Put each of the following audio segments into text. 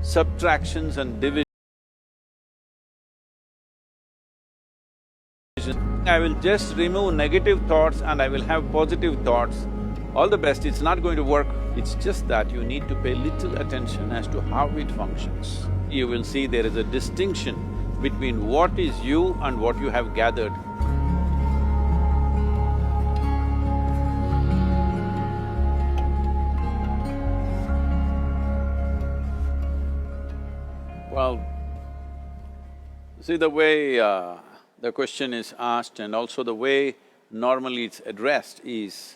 subtractions and divisions. I will just remove negative thoughts and I will have positive thoughts. All the best, it's not going to work. It's just that you need to pay little attention as to how it functions. You will see there is a distinction between what is you and what you have gathered. Well, see the way the question is asked and also the way normally it's addressed is,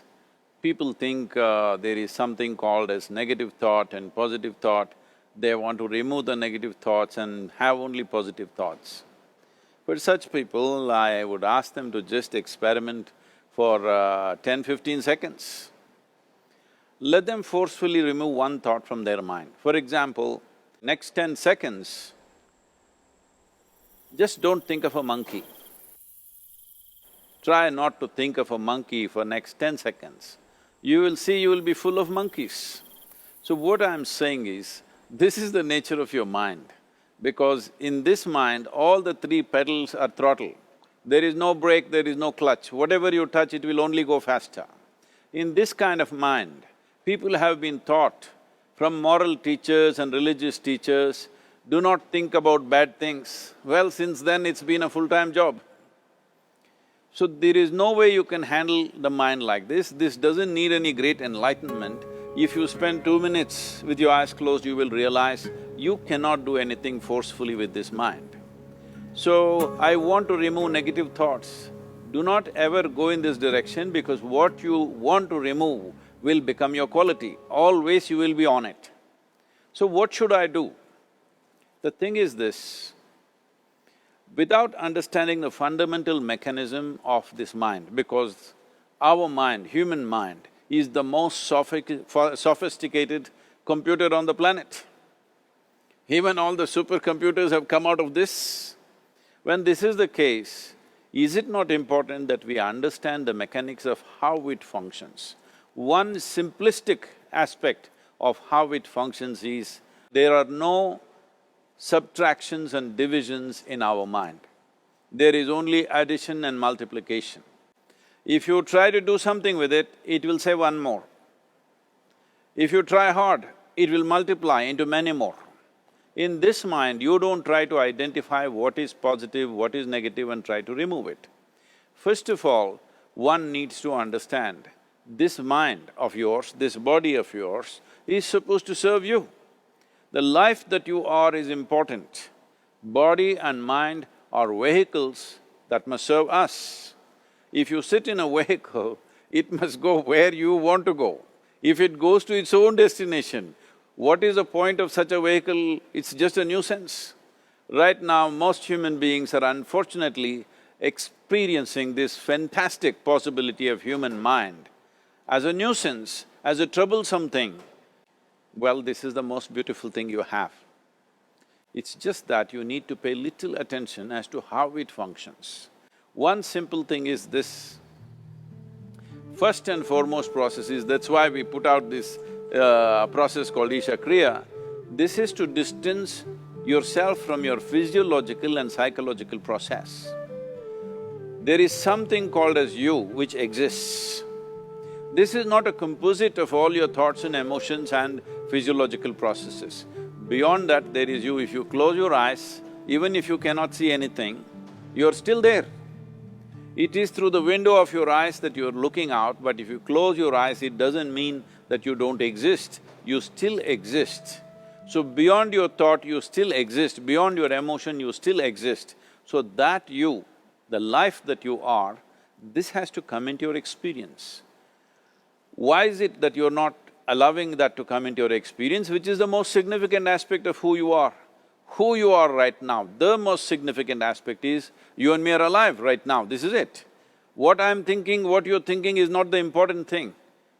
people think there is something called as negative thought and positive thought. They want to remove the negative thoughts and have only positive thoughts. For such people, I would ask them to just experiment for 10-15 seconds. Let them forcefully remove one thought from their mind. For example, next 10 seconds, just don't think of a monkey. Try not to think of a monkey for next 10 seconds. You will see you will be full of monkeys. So what I'm saying is, this is the nature of your mind, because in this mind, all the three pedals are throttle. There is no brake, there is no clutch. Whatever you touch, it will only go faster. In this kind of mind, people have been taught from moral teachers and religious teachers, do not think about bad things. Well, since then it's been a full-time job. So there is no way you can handle the mind like this. This doesn't need any great enlightenment. If you spend 2 minutes with your eyes closed, you will realize you cannot do anything forcefully with this mind. So, I want to remove negative thoughts. Do not ever go in this direction, because what you want to remove will become your quality. Always you will be on it. So what should I do? The thing is this, without understanding the fundamental mechanism of this mind, because our mind, human mind, is the most sophisticated computer on the planet. Even all the supercomputers have come out of this. When this is the case, is it not important that we understand the mechanics of how it functions? One simplistic aspect of how it functions is, there are no subtractions and divisions in our mind. There is only addition and multiplication. If you try to do something with it, it will say one more. If you try hard, it will multiply into many more. In this mind, you don't try to identify what is positive, what is negative and try to remove it. First of all, one needs to understand, this mind of yours, this body of yours is supposed to serve you. The life that you are is important. Body and mind are vehicles that must serve us. If you sit in a vehicle, it must go where you want to go. If it goes to its own destination, what is the point of such a vehicle? It's just a nuisance. Right now, most human beings are unfortunately experiencing this fantastic possibility of human mind as a nuisance, as a troublesome thing. Well, this is the most beautiful thing you have. It's just that you need to pay little attention as to how it functions. One simple thing is this. First and foremost process is, that's why we put out this process called Isha Kriya. This is to distance yourself from your physiological and psychological process. There is something called as you which exists. This is not a composite of all your thoughts and emotions and physiological processes. Beyond that, there is you. If you close your eyes, even if you cannot see anything, you're still there. It is through the window of your eyes that you're looking out, but if you close your eyes, it doesn't mean that you don't exist, you still exist. So beyond your thought, you still exist, beyond your emotion, you still exist. So that you, the life that you are, this has to come into your experience. Why is it that you're not allowing that to come into your experience, which is the most significant aspect of who you are? Who you are right now, the most significant aspect is, you and me are alive right now, this is it. What I'm thinking, what you're thinking is not the important thing.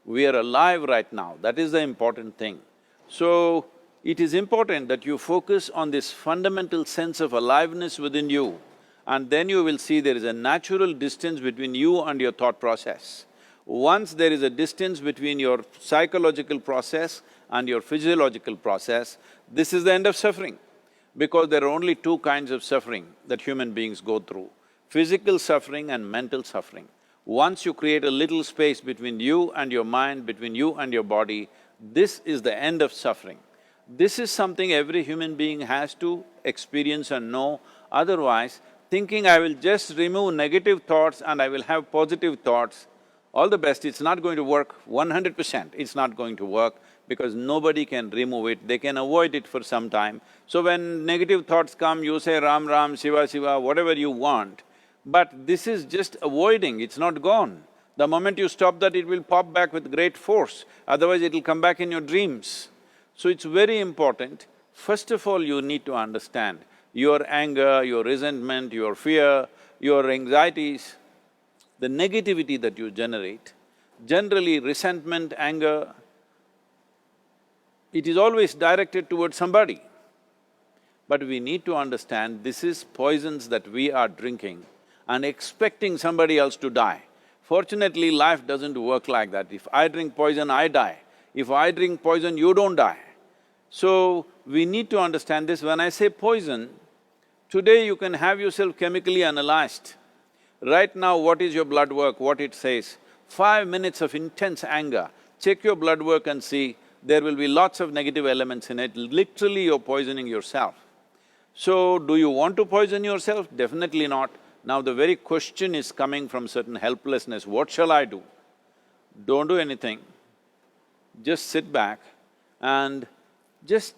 We are alive right now, that is the important thing. So, it is important that you focus on this fundamental sense of aliveness within you, and then you will see there is a natural distance between you and your thought process. Once there is a distance between your psychological process and your physiological process, this is the end of suffering. Because there are only two kinds of suffering that human beings go through, physical suffering and mental suffering. Once you create a little space between you and your mind, between you and your body, this is the end of suffering. This is something every human being has to experience and know, otherwise thinking I will just remove negative thoughts and I will have positive thoughts, all the best, it's not going to work 100%, it's not going to work because nobody can remove it, they can avoid it for some time. So when negative thoughts come, you say Ram Ram, Shiva Shiva, whatever you want, but this is just avoiding, it's not gone. The moment you stop that, it will pop back with great force, otherwise it'll come back in your dreams. So it's very important, first of all you need to understand your anger, your resentment, your fear, your anxieties, the negativity that you generate. Generally resentment, anger, it is always directed towards somebody. But we need to understand this is poisons that we are drinking and expecting somebody else to die. Fortunately, life doesn't work like that. If I drink poison, I die. If I drink poison, you don't die. So, we need to understand this. When I say poison, today you can have yourself chemically analyzed. Right now, what is your blood work, what it says? 5 minutes of intense anger, check your blood work and see, there will be lots of negative elements in it, literally you're poisoning yourself. So, do you want to poison yourself? Definitely not. Now the very question is coming from certain helplessness, what shall I do? Don't do anything, just sit back and just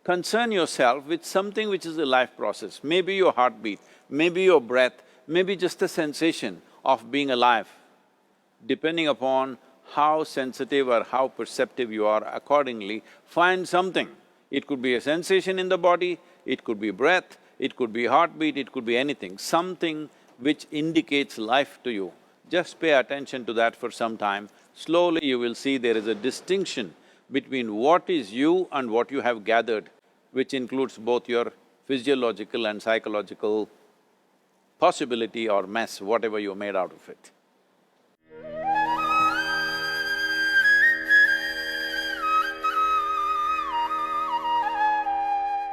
concern yourself with something which is a life process. Maybe your heartbeat, maybe your breath, maybe just the sensation of being alive. Depending upon how sensitive or how perceptive you are, accordingly, find something. It could be a sensation in the body, it could be breath, it could be heartbeat, it could be anything, something which indicates life to you. Just pay attention to that for some time. Slowly you will see there is a distinction between what is you and what you have gathered, which includes both your physiological and psychological possibility or mess, whatever you made out of it.